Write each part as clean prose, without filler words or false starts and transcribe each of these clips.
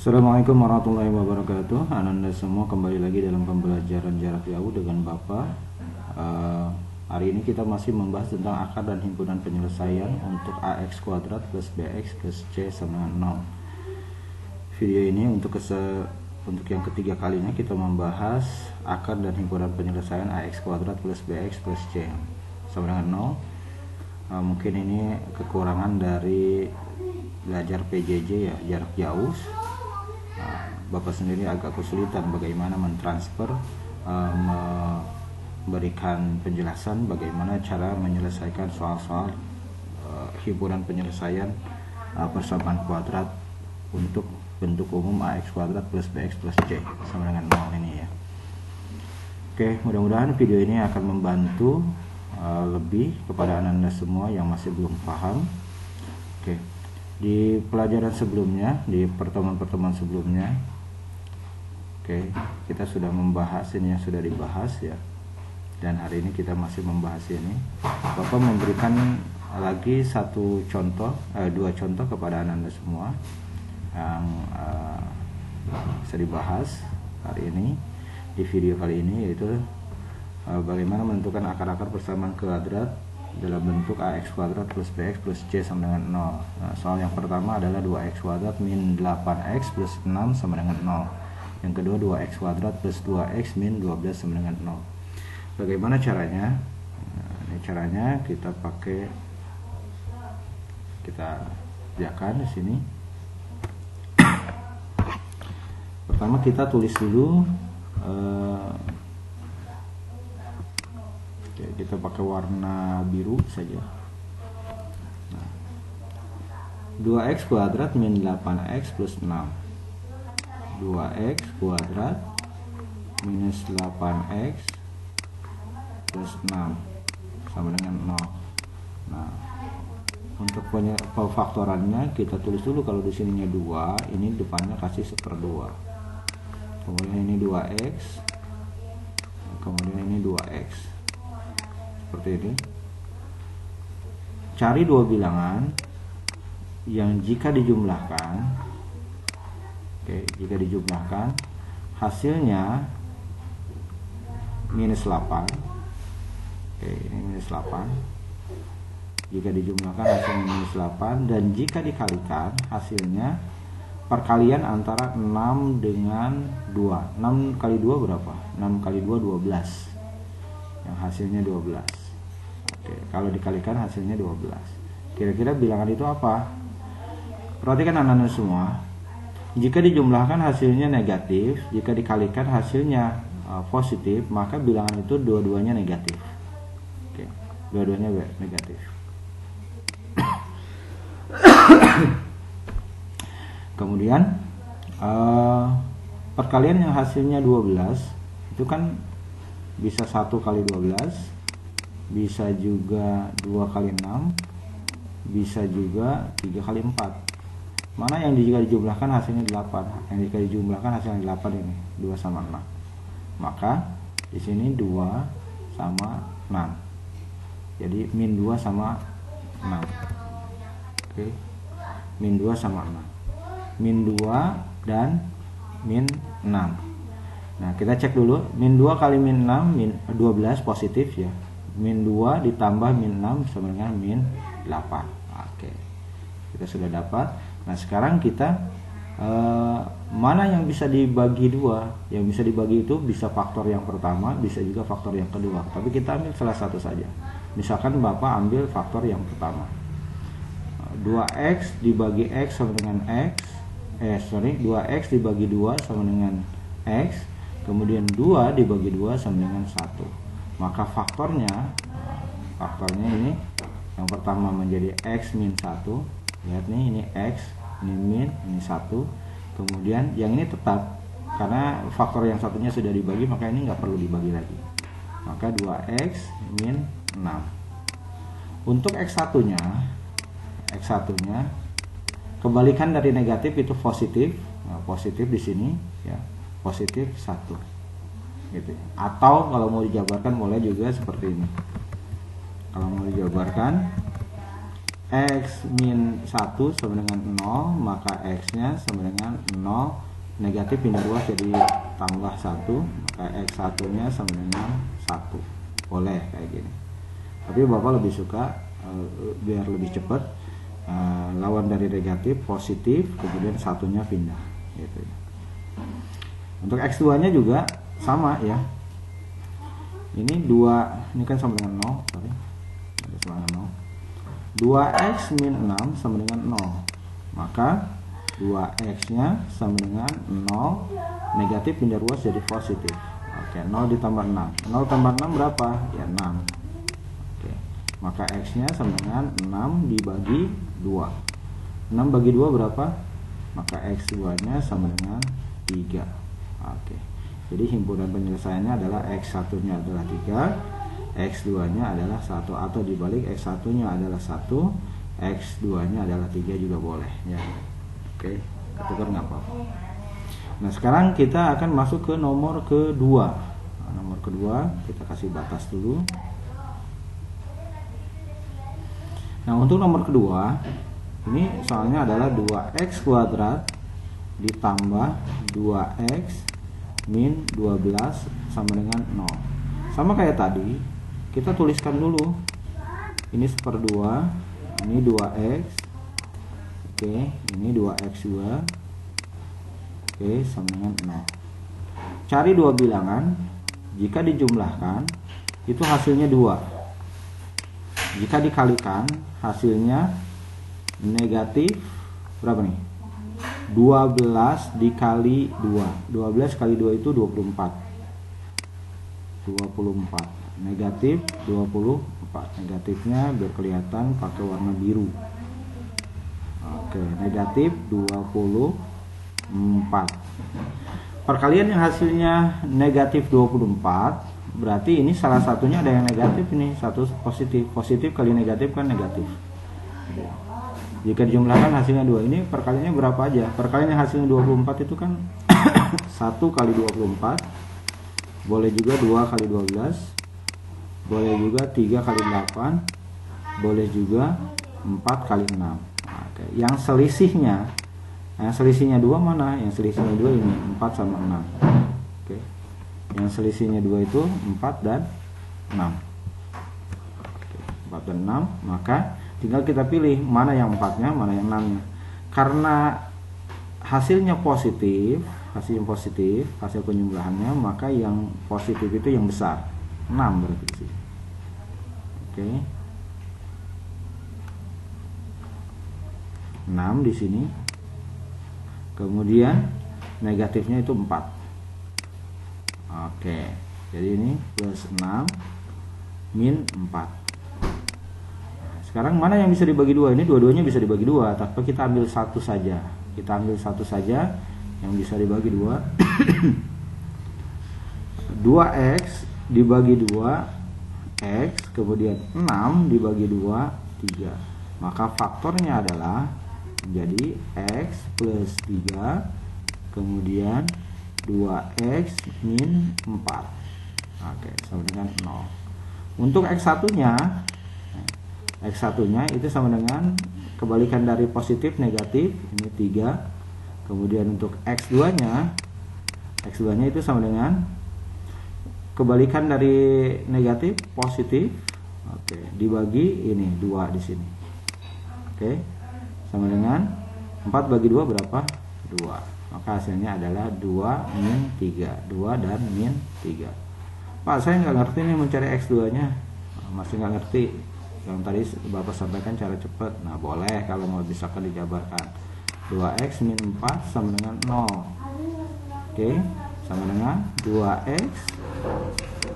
Assalamualaikum warahmatullahi wabarakatuh. Ananda semua kembali lagi dalam pembelajaran jarak jauh dengan Bapak. Hari ini kita masih membahas tentang akar dan himpunan penyelesaian untuk AX kuadrat plus BX plus C sama dengan 0. Video ini untuk yang ketiga kalinya kita membahas akar dan himpunan penyelesaian AX kuadrat plus BX plus C sama dengan 0. Mungkin ini kekurangan dari belajar PJJ ya, jarak jauh. Bapak sendiri agak kesulitan bagaimana mentransfer, memberikan penjelasan bagaimana cara menyelesaikan soal-soal himpunan penyelesaian persamaan kuadrat untuk bentuk umum AX kuadrat plus BX plus C sama dengan 0 ini ya. Oke, mudah-mudahan video ini akan membantu lebih kepada Anda semua yang masih belum paham. Oke, di pelajaran sebelumnya, di pertemuan-pertemuan sebelumnya, kita sudah membahas ini yang sudah dibahas ya, dan hari ini kita masih membahas ini. Bapak memberikan lagi dua contoh kepada Anda semua yang bisa dibahas hari ini di video kali ini, yaitu bagaimana menentukan akar-akar persamaan kuadrat dalam bentuk AX kuadrat plus BX plus C sama dengan 0. Nah, soal yang pertama adalah 2X kuadrat min 8X plus 6 sama dengan 0. Yang kedua 2X kuadrat plus 2X min 12 sama dengan 0. Bagaimana caranya? Nah, ini caranya kita kerjakan di sini. Pertama kita tulis dulu, kita pakai warna biru saja. Nah, 2X kuadrat min 8X plus 6, 2X kuadrat minus 8X plus 6 sama dengan 0. Nah, untuk pemfaktorannya kita tulis dulu. Kalau di sininya 2, ini depannya kasih 1/2. Kemudian ini 2X, kemudian ini 2X. Seperti ini. Cari dua bilangan yang jika dijumlahkan, jika dijumlahkan hasilnya minus 8. Ini minus 8. Jika dijumlahkan hasilnya minus 8, dan jika dikalikan hasilnya perkalian antara 6 dengan 2. 6 kali 2 berapa? 6 kali 2 12. Yang hasilnya 12. Kalau dikalikan hasilnya 12. Kira-kira bilangan itu apa? Perhatikan anak-anak semua. Jika dijumlahkan hasilnya negatif, jika dikalikan hasilnya positif, maka bilangan itu dua-duanya negatif. Dua-duanya negatif. Kemudian perkalian yang hasilnya 12 itu kan bisa 1 kali 12, bisa juga 2 kali 6, bisa juga 3 kali 4. Mana yang jika dijumlahkan hasilnya 8? Yang jika dijumlahkan hasilnya 8 ini, 2 sama 6. Maka di sini 2 sama 6. Jadi min 2 sama 6. Min 2 sama 6. Min 2 dan min 6. Nah, kita cek dulu. Min 2 kali min 6, min 12 positif ya. Min 2 ditambah min 6 sama dengan min 8. Kita sudah dapat. Nah, sekarang kita mana yang bisa dibagi 2? Yang bisa dibagi itu bisa faktor yang pertama, bisa juga faktor yang kedua. Tapi kita ambil salah satu saja. Misalkan Bapak ambil faktor yang pertama. 2X dibagi X sama dengan X. 2X dibagi 2 sama dengan X. Kemudian 2 dibagi 2 sama dengan 1. Maka faktornya ini yang pertama menjadi X min 1. Lihat nih, ini X, ini min, ini 1. Kemudian yang ini tetap, karena faktor yang satunya sudah dibagi, maka ini nggak perlu dibagi lagi. Maka 2X min 6. Untuk X1-nya kebalikan dari negatif itu positif. Nah, positif di sini ya, positif 1 gitu. Atau kalau mau dijabarkan boleh juga seperti ini. Kalau mau dijabarkan X min 1 sama dengan 0, maka X nya sama dengan 0, negatif pindah ruas jadi tambah 1, maka X1 nya sama dengan 1. Boleh kayak gini. Tapi Bapak lebih suka biar lebih cepat, lawan dari negatif positif, kemudian satunya pindah gitu. Untuk X2 nya juga sama ya. Ini 2, ini kan sama dengan 0, sorry. Sama dengan 0. 2x min 6 sama dengan 0, maka 2x nya sama dengan 0, negatif pindah ruas jadi positif. Oke, 0 ditambah 6, 0 tambah 6 berapa? Ya 6. Oke, maka x nya sama dengan 6 dibagi 2, 6 bagi 2 berapa? Maka x2 nya sama dengan 3. Oke, jadi himpunan penyelesaiannya adalah x1 nya adalah 3, X2 nya adalah 1, atau dibalik X1 nya adalah 1, X2 nya adalah 3 juga boleh ya. Oke, ketukar nggak apa-apa. Nah sekarang kita akan masuk ke nomor kedua. Nomor kedua kita kasih batas dulu. Nah untuk nomor kedua ini soalnya adalah 2x kuadrat ditambah 2x min 12 sama dengan 0. Sama kayak tadi, kita tuliskan dulu, ini 1/2, ini 2x, oke, ini 2x2, oke, sama dengan 0. Cari dua bilangan, jika dijumlahkan itu hasilnya 2, jika dikalikan hasilnya negatif berapa nih? 12 dikali 2, 12 kali 2 itu 24, negatif 24. Negatifnya biar kelihatan pakai warna biru. Oke, negatif 24. Perkalian yang hasilnya negatif 24, berarti ini salah satunya ada yang negatif, ini satu positif. Positif kali negatif kan negatif. Jika dijumlahkan hasilnya 2, ini perkaliannya berapa aja? Perkalian yang hasilnya 24 itu kan 1 kali 24, boleh juga 2 kali 12, boleh juga 3 kali 8, boleh juga 4 kali 6. Oke. Yang selisihnya 2 mana? Yang selisihnya 2 ini 4 sama 6. Oke. Yang selisihnya 2 itu 4 dan 6. Oke. 4 dan 6, maka tinggal kita pilih mana yang 4-nya, mana yang 6-nya. Karena hasilnya positif, hasil penjumlahannya, maka yang positif itu yang besar, 6 berarti di sini. Oke. 6 di sini. Kemudian negatifnya itu 4. Oke. Jadi ini plus 6 min 4. Sekarang mana yang bisa dibagi 2? Ini dua-duanya bisa dibagi 2, tapi kita ambil satu saja. Kita ambil satu saja yang bisa dibagi 2. 2x dibagi 2x, kemudian 6 dibagi 2, 3. Maka faktornya adalah jadi x plus 3, kemudian 2x min 4. Oke, sama dengan 0. Untuk x1 nya itu sama dengan kebalikan dari positif negatif, ini 3. Kemudian untuk x2 nya itu sama dengan kebalikan dari negatif positif, oke, dibagi ini 2 di sini. Oke, sama dengan 4 bagi 2 berapa? 2. Maka hasilnya adalah 2 min 3. 2 dan min 3. Pak, saya nggak ngerti nih mencari x2 nya, masih nggak ngerti. Yang tadi Bapak sampaikan cara cepat. Nah boleh kalau mau misalkan dijabarkan. 2x min 4 sama dengan 0. Oke, sama dengan 2x.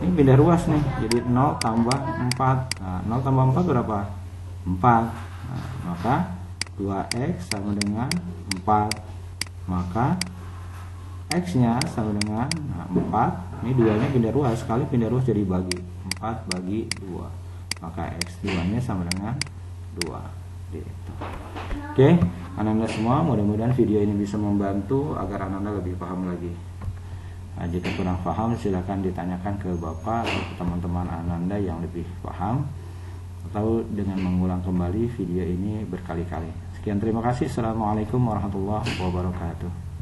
Ini pindah ruas nih, jadi 0 tambah 4. Nah 0 tambah 4 berapa? 4. Nah, maka 2x sama dengan 4. Maka x nya sama dengan 4. Ini 2 nya pindah ruas, sekali pindah ruas jadi bagi 4 bagi 2. Maka x2 nya sama dengan 2 gitu. Oke, anak-anak semua, mudah-mudahan video ini bisa membantu agar anak-anak lebih paham lagi. Nah, jika kurang paham silahkan ditanyakan ke Bapak atau ke teman-teman anak-anak yang lebih paham. atau dengan mengulang kembali video ini berkali-kali. Sekian, terima kasih. Assalamualaikum warahmatullahi wabarakatuh.